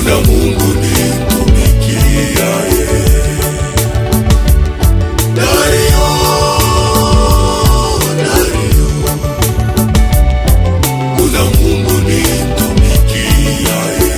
kuna Mungu nimtumikiaye. Dario, Dario, kuna Mungu nimtumikiaye.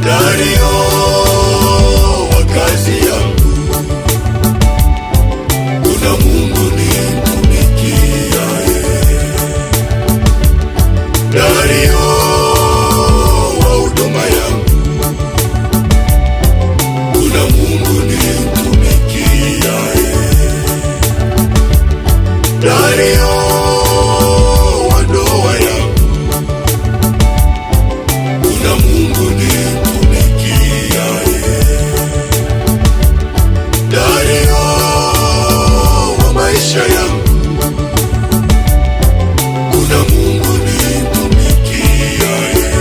Dario wa kazi yangu, kuna Mungu nimtumikiaye. Dario wa huduma yangu, kuna Mungu nimtumikiaye. Dario wa ndoa yangu, kuna Mungu nimtumikiaye. Dario wa maisha yangu, kuna Mungu nimtumikiaye.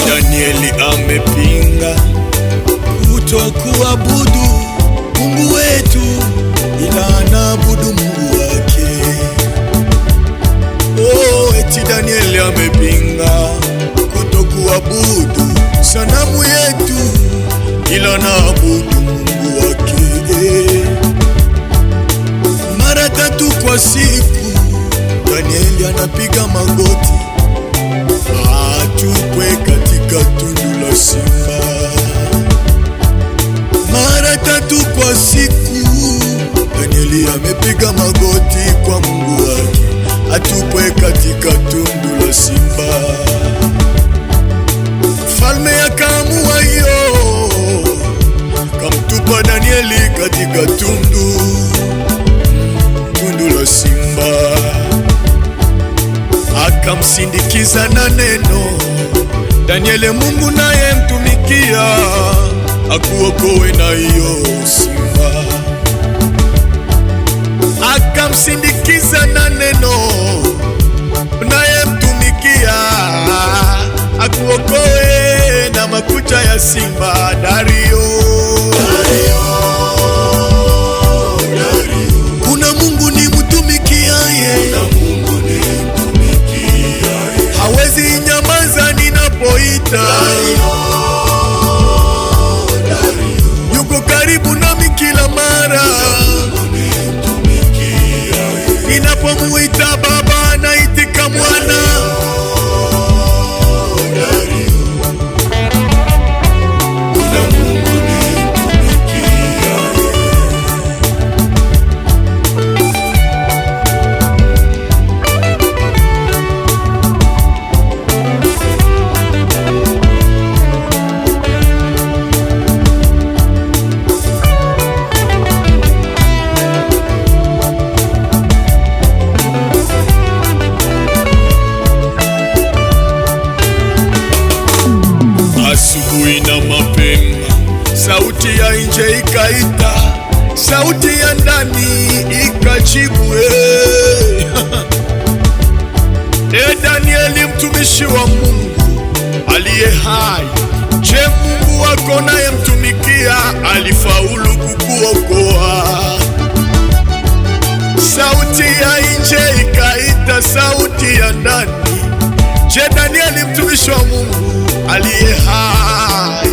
Danieli amepinga kutokuabudu Mungu wetu, ila anaabudu Mungu wake. Oh, eti Danieli amepinga kutokuabudu sanamu yetu, ila anaabudu Mungu wake. Mara 3 kwa siku Danieli anapiga magoti atupwe katika tundu la simba. Mara 3 kwa siku Danieli amepiga magoti kwa Mungu wake, atupwe katika tundu la simba. Mfalme akaamua hiyo, kamtupa Danieli katika tundu la simba, akamsindikiza na neno, Danieli Mungu naye mtumikia, akuokoe na hiyo simba. Akamsindikiza na neno, naye mtumikia, akuokoe na makucha ya simba. Dario, Dario, Dario, kuna Mungu nimtumikiaye. Hawezi nyamaza ninapoita. Yuko karibu nami kila mara. Ninapomuita Baba anaitika Mwana. Asubuhi na mapema sauti ya nje ikaita, sauti ya ndani ikajibu, Danieli mtumishi wa Mungu aliye hai, je, Mungu wako naye mtumikia alifaulu kukuokoa? Sauti ya nje ikaita sauti ya ndani, je, Danieli mtumishi wa Mungu aliye hai,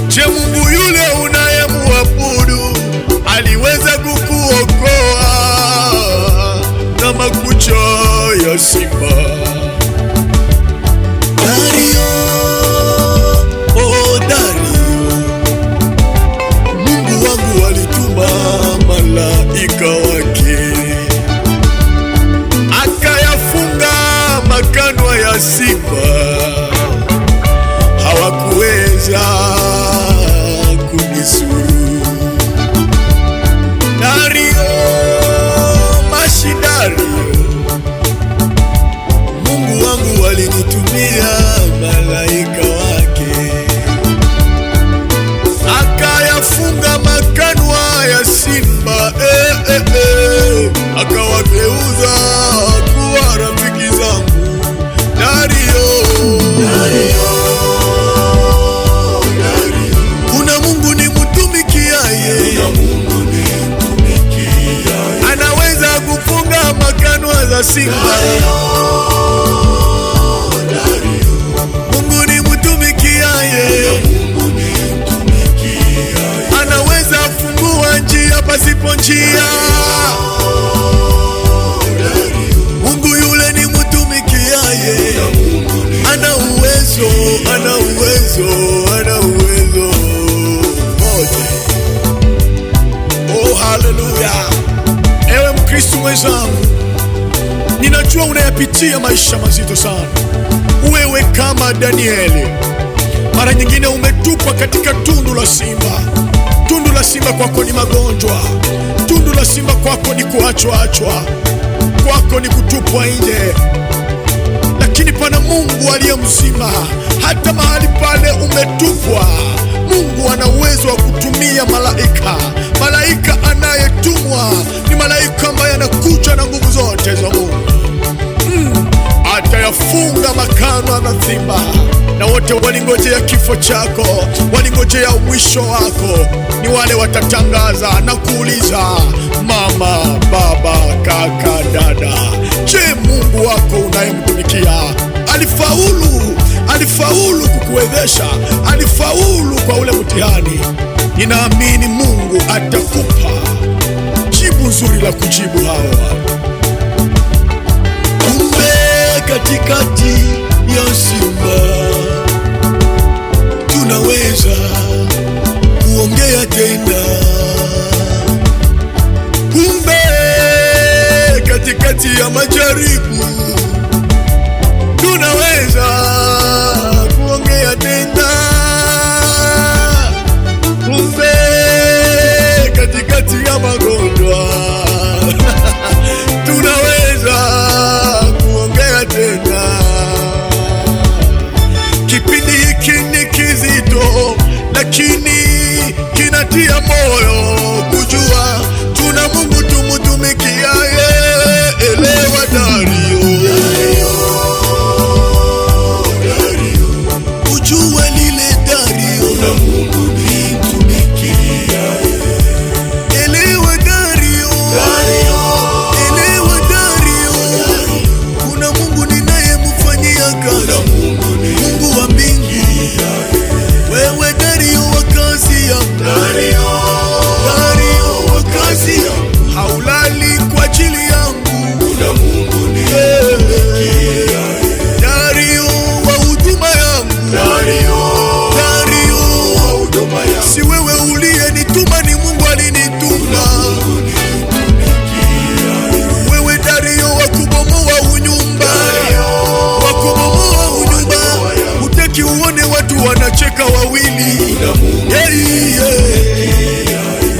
je, Mungu yule unayemuabudu aliweza kukuokoa na makucha ya simba? Dario, oh Dario, Mungu wangu alituma malaika wake, akayafunga makanwa ya simba, hawakuweza kunizuru. Dario, Dario, Mungu wangu alinitumia malaika wake, akaya wanaweza kuwa rafiki zangu. Dario, kuna Mungu nimtumikiaye, anaweza kufunga makanwa za simba. Mungu nimtumikiaye, anaweza fungua njia pasipo njia. Mungu yule nimtumikiaye, ana uwezo, ana uwezo, ana uwezo wote. Oh, haleluya! Ewe Mkristo mwenzangu, ninajua unayapitia maisha mazito sana. Wewe kama Danieli, mara nyingine umetupwa katika tundu la simba. Tundu la simba kwako ni magonjwa. Tundu la simba kwako ni kuachwa, kwako ni kutupwa nje. Lakini pana Mungu aliye mzima. Hata mahali pale umetupwa, Mungu ana uwezo wa kutumia malaika. Malaika anayetumwa ni malaika ambaye anakuja na nguvu zote za Mungu. Atayafunga makanwa na simba. Na wote walingojea kifo chako, walingojea mwisho wako, ni wale watatangaza na kuuliza, mama, baba, kaka, dada, je, Mungu wako unayemtumikia alifaulu kukuwezesha? Alifaulu kwa ule mtihani? Ninaamini Mungu atakupa jibu nzuri la kujibu hawa. Kumbe katikati ya simba tunaweza kuongea tena. Kumbe katikati ya majaribu tunaweza kuongea tena. Kumbe katikati ya magonjwa tunaweza kuongea tena. Kipindi hiki ni kizito, lakini kinatia moyo kujua tuna Mungu tumutumikiaye. Elewa Dario, ujue lile Dario, na Mungu nimtumikiaye. Elewa Dario, elewa Dario, kuna Mungu ninayemfanyia kazi, Mungu wa mbingu. Wewe Dario wa kazi yangu, Dario wa kazi yangu, haulali kwa ajili yangu, kuna Mungu nimtumikia. Dario wa huduma yangu, Dario wa huduma yangu, si wewe uliyenituma, ni Mungu alinituma. Wewe Dario wa kubomoa unyumba, wa kubomoa unyumba, hutaki uone watu wanacheka wawili.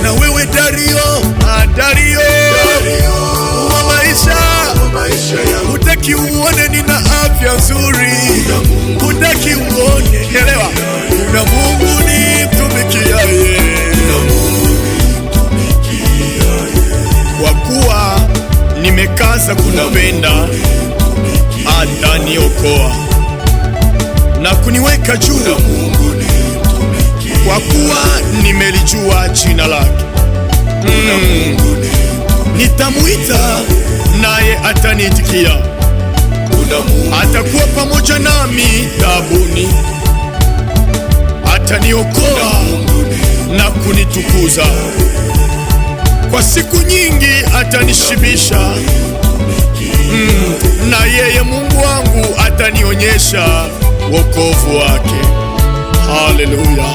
Na wewe Dario wa maisha, hutaki uone nina afya nzuri, hutaki uone. Elewa, kuna Mungu nimtumikiaye, kwa kuwa nimekaza kunipenda, ataniokoa na kuniweka juu, kwa kuwa nimelijua jina lake. Nitamuita naye ataniitikia, atakuwa pamoja nami taabuni, ataniokoa na kunitukuza. Kwa siku nyingi atanishibisha, na yeye Mungu wangu atanionyesha wokovu wake. Haleluya.